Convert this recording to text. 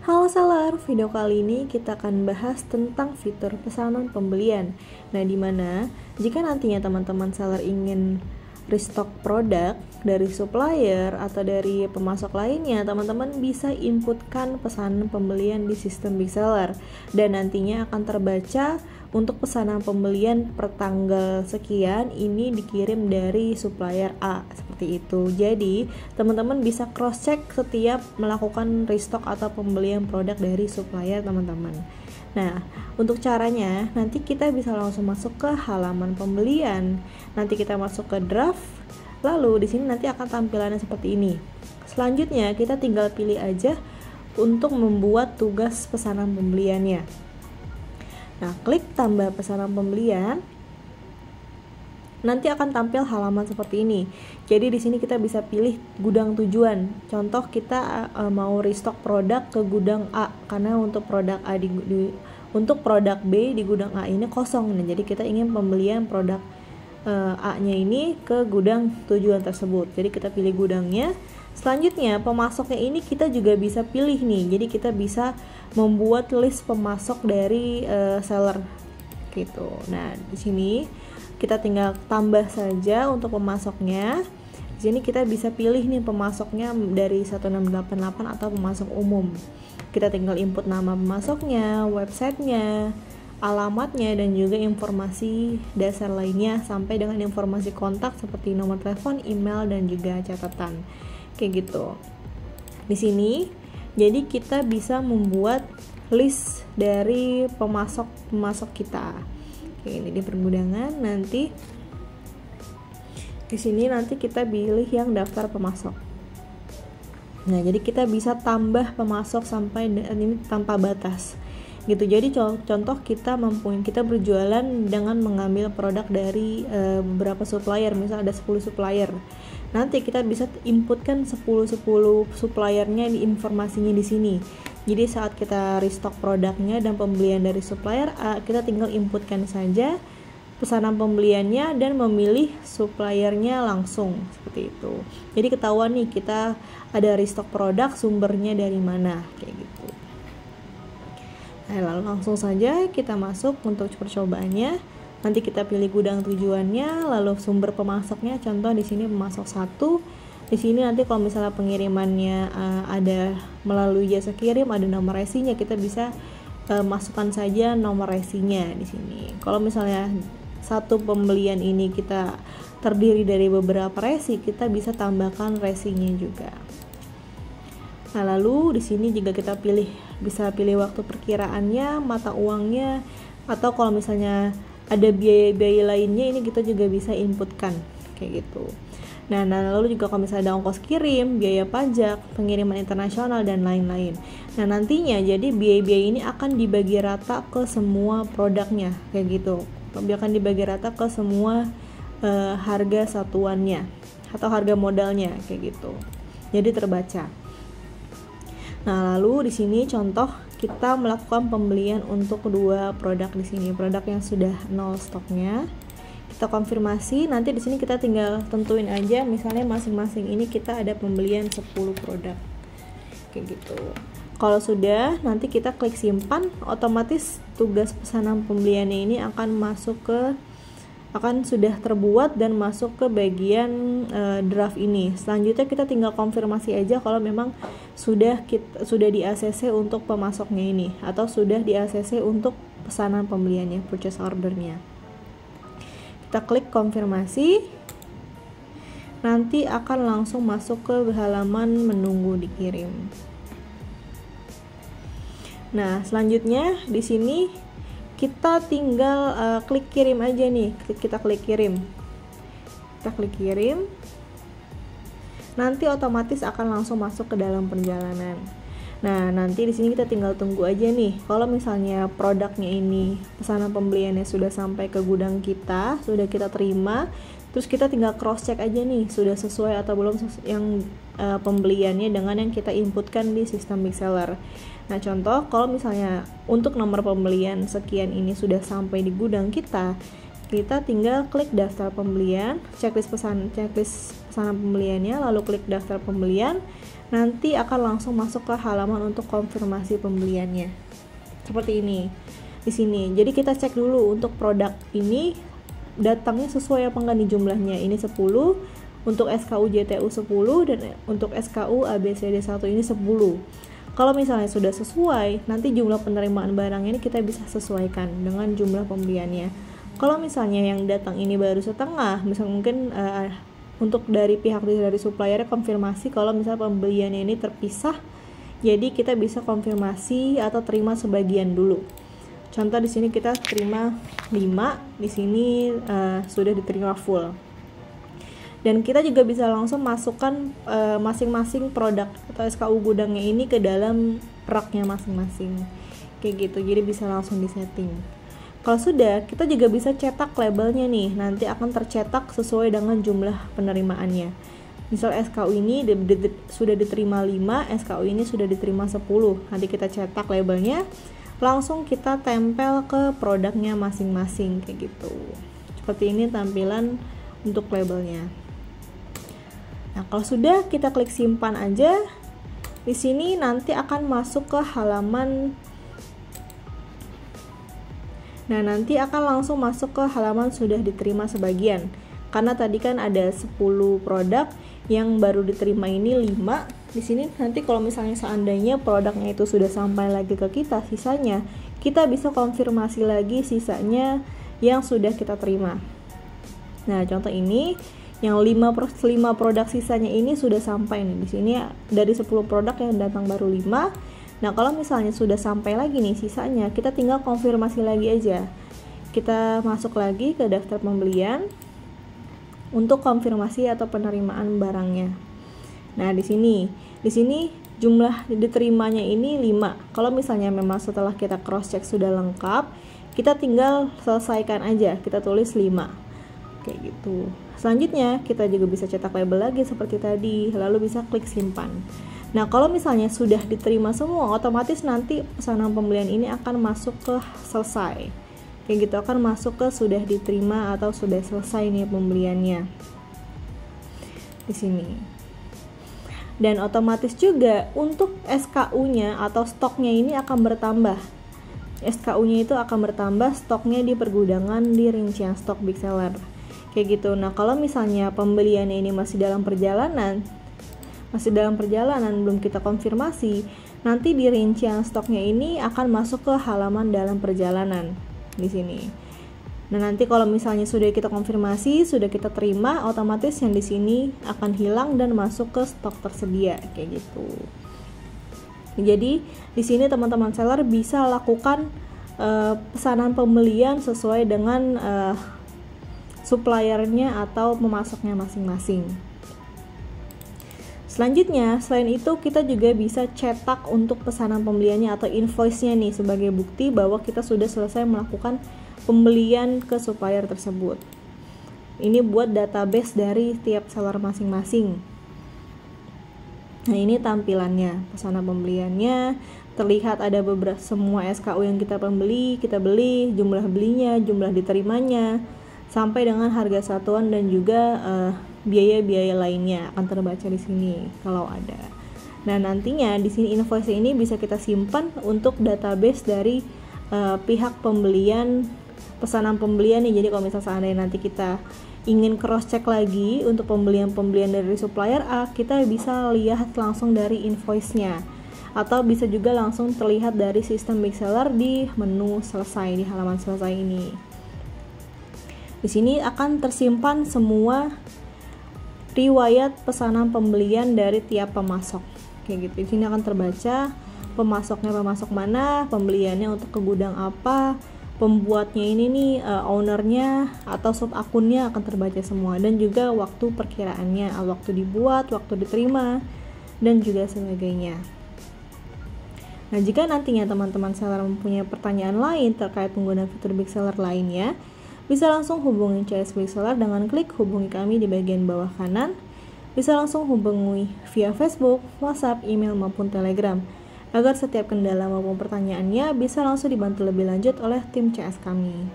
Halo seller, video kali ini kita akan bahas tentang fitur pesanan pembelian. Nah, dimana jika nantinya teman-teman seller ingin restock produk dari supplier atau dari pemasok lainnya, teman-teman bisa inputkan pesanan pembelian di sistem Big Seller dan nantinya akan terbaca untuk pesanan pembelian per tanggal sekian ini dikirim dari supplier A, seperti itu. Jadi teman-teman bisa cross check setiap melakukan restock atau pembelian produk dari supplier teman-teman. Nah, untuk caranya nanti kita bisa langsung masuk ke halaman pembelian. Nanti kita masuk ke draft. Lalu di sini nanti akan tampilannya seperti ini. Selanjutnya kita tinggal pilih aja untuk membuat tugas pesanan pembeliannya. Nah, klik tambah pesanan pembelian. Nanti akan tampil halaman seperti ini. Jadi di sini kita bisa pilih gudang tujuan. Contoh kita mau restock produk ke gudang A karena untuk produk A untuk produk B di gudang A ini kosong. Nah, jadi kita ingin pembelian produk A-nya ini ke gudang tujuan tersebut. Jadi kita pilih gudangnya. Selanjutnya pemasoknya ini kita juga bisa pilih nih. Jadi kita bisa membuat list pemasok dari seller gitu. Nah, di sini kita tinggal tambah saja untuk pemasoknya. Di sini kita bisa pilih nih pemasoknya dari 1688 atau pemasok umum. Kita tinggal input nama pemasoknya, websitenya, alamatnya, dan juga informasi dasar lainnya sampai dengan informasi kontak seperti nomor telepon, email, dan juga catatan. Kayak gitu. Di sini jadi kita bisa membuat list dari pemasok kita. Oke, ini di pergudangan. Nanti di sini nanti kita pilih yang daftar pemasok. Nah, jadi kita bisa tambah pemasok sampai ini tanpa batas. Gitu. Jadi contoh kita berjualan dengan mengambil produk dari beberapa supplier, misal ada 10 supplier. Nanti kita bisa inputkan 10 suppliernya di informasinya di sini. Jadi saat kita restock produknya dan pembelian dari supplier A, kita tinggal inputkan saja pesanan pembeliannya dan memilih suppliernya langsung seperti itu. Jadi ketahuan nih kita ada restock produk, sumbernya dari mana kayak gitu. Nah, lalu langsung saja kita masuk untuk percobaannya. Nanti kita pilih gudang tujuannya, lalu sumber pemasoknya. Contoh di sini pemasok 1. Di sini nanti kalau misalnya pengirimannya ada melalui jasa kirim, ada nomor resinya, kita bisa masukkan saja nomor resinya di sini. Kalau misalnya satu pembelian ini kita terdiri dari beberapa resi, kita bisa tambahkan resinya juga. Nah, lalu di sini juga kita bisa pilih waktu perkiraannya, mata uangnya, atau kalau misalnya ada biaya-biaya lainnya ini kita juga bisa inputkan kayak gitu. Nah, lalu juga kalau misalnya ada ongkos kirim, biaya pajak, pengiriman internasional, dan lain-lain. Nah, nantinya jadi biaya-biaya ini akan dibagi rata ke semua produknya kayak gitu. Akan dibagi rata ke semua harga satuannya atau harga modalnya kayak gitu. Jadi terbaca. Nah, lalu di sini contoh kita melakukan pembelian untuk kedua produk di sini, produk yang sudah nol stoknya. Kita konfirmasi, nanti di sini kita tinggal tentuin aja, misalnya masing-masing ini kita ada pembelian 10 produk. Kayak gitu. Kalau sudah, nanti kita klik simpan, otomatis tugas pesanan pembeliannya ini akan sudah terbuat dan masuk ke bagian draft ini. Selanjutnya kita tinggal konfirmasi aja kalau memang sudah di ACC untuk pemasoknya ini atau sudah di ACC untuk pesanan pembeliannya, purchase ordernya. Kita klik konfirmasi. Nanti akan langsung masuk ke halaman menunggu dikirim. Nah, selanjutnya di sini kita tinggal klik kirim aja nih. Kita klik kirim. Nanti otomatis akan langsung masuk ke dalam perjalanan. Nah, nanti di sini kita tinggal tunggu aja nih. Kalau misalnya produknya ini pesanan pembeliannya sudah sampai ke gudang kita, sudah kita terima, terus kita tinggal cross check aja nih sudah sesuai atau belum yang pembeliannya dengan yang kita inputkan di sistem Big Seller. Nah, contoh kalau misalnya untuk nomor pembelian sekian ini sudah sampai di gudang kita tinggal klik daftar pembelian, checklist pesanan pembeliannya, lalu klik daftar pembelian. nanti akan langsung masuk ke halaman untuk konfirmasi pembeliannya. Seperti ini di sini. Jadi kita cek dulu untuk produk ini datangnya sesuai apa enggak nih jumlahnya. Ini 10, untuk SKU JTU 10, dan untuk SKU ABCD1 ini 10. Kalau misalnya sudah sesuai, nanti jumlah penerimaan barang ini kita bisa sesuaikan dengan jumlah pembeliannya. Kalau misalnya yang datang ini baru setengah, misalnya mungkin untuk dari pihak dari suppliernya konfirmasi kalau misalnya pembeliannya ini terpisah, jadi kita bisa konfirmasi atau terima sebagian dulu. Contoh di sini kita terima 5, di sini sudah diterima full. Dan kita juga bisa langsung masukkan masing-masing produk atau SKU gudangnya ini ke dalam raknya masing-masing. Kayak gitu. Jadi bisa langsung disetting. Kalau sudah, kita juga bisa cetak labelnya nih. Nanti akan tercetak sesuai dengan jumlah penerimaannya. Misal SKU ini sudah diterima 5, SKU ini sudah diterima 10. Nanti kita cetak labelnya, langsung kita tempel ke produknya masing-masing kayak gitu. Seperti ini tampilan untuk labelnya. Nah, kalau sudah, kita klik simpan aja. Di sini nanti akan masuk ke halaman. Nah, nanti akan langsung masuk ke halaman sudah diterima sebagian. Karena tadi kan ada 10 produk, yang baru diterima ini 5. Di sini nanti kalau misalnya seandainya produknya itu sudah sampai lagi ke kita, sisanya kita bisa konfirmasi lagi sisanya yang sudah kita terima. Nah, contoh ini yang 5 produk sisanya ini sudah sampai nih. Di sini dari 10 produk yang datang baru 5. Nah, kalau misalnya sudah sampai lagi nih sisanya, kita tinggal konfirmasi lagi aja. Kita masuk lagi ke daftar pembelian untuk konfirmasi atau penerimaan barangnya. Nah, di sini jumlah diterimanya ini 5. Kalau misalnya memang setelah kita cross check sudah lengkap, kita tinggal selesaikan aja, kita tulis 5. Kayak gitu. Selanjutnya, kita juga bisa cetak label lagi seperti tadi, lalu bisa klik simpan. Nah, kalau misalnya sudah diterima semua, otomatis nanti pesanan pembelian ini akan masuk ke selesai. Kayak gitu, akan masuk ke sudah diterima atau sudah selesai nih pembeliannya. Di sini. Dan otomatis juga untuk SKU-nya atau stoknya ini akan bertambah. SKU-nya itu akan bertambah, stoknya di pergudangan di rincian stok Big Seller. Kayak gitu. Nah, kalau misalnya pembeliannya ini masih dalam perjalanan belum kita konfirmasi, nanti di rincian stoknya ini akan masuk ke halaman dalam perjalanan di sini. Nah, nanti kalau misalnya sudah kita konfirmasi, sudah kita terima, otomatis yang di sini akan hilang dan masuk ke stok tersedia kayak gitu. Jadi di sini teman-teman seller bisa lakukan pesanan pembelian sesuai dengan suppliernya atau pemasoknya masing-masing. Selanjutnya, selain itu kita juga bisa cetak untuk pesanan pembeliannya atau invoice-nya nih sebagai bukti bahwa kita sudah selesai melakukan pembelian ke supplier tersebut. Ini buat database dari tiap seller masing-masing. Nah, ini tampilannya, pesanan pembeliannya, terlihat ada beberapa semua SKU yang kita beli, jumlah belinya, jumlah diterimanya, sampai dengan harga satuan dan juga biaya-biaya lainnya akan terbaca di sini kalau ada. Nah, nantinya di sini invoice ini bisa kita simpan untuk database dari pihak pembelian, pesanan pembelian nih. Jadi kalau misalnya seandainya nanti kita ingin cross check lagi untuk pembelian dari supplier A, kita bisa lihat langsung dari invoice-nya, atau bisa juga langsung terlihat dari sistem Big Seller di menu selesai, di halaman selesai ini. Di sini akan tersimpan semua riwayat pesanan pembelian dari tiap pemasok. Kayak gitu. Di sini akan terbaca pemasoknya pemasok mana, pembeliannya untuk ke gudang apa, pembuatnya ini nih ownernya atau sub akunnya akan terbaca semua, dan juga waktu perkiraannya, waktu dibuat, waktu diterima, dan juga sebagainya. Nah, jika nantinya teman-teman seller mempunyai pertanyaan lain terkait penggunaan fitur Big Seller lainnya, bisa langsung hubungi CS Big Seller dengan klik hubungi kami di bagian bawah kanan. Bisa langsung hubungi via Facebook, WhatsApp, email maupun Telegram. Agar setiap kendala maupun pertanyaannya bisa langsung dibantu lebih lanjut oleh tim CS kami.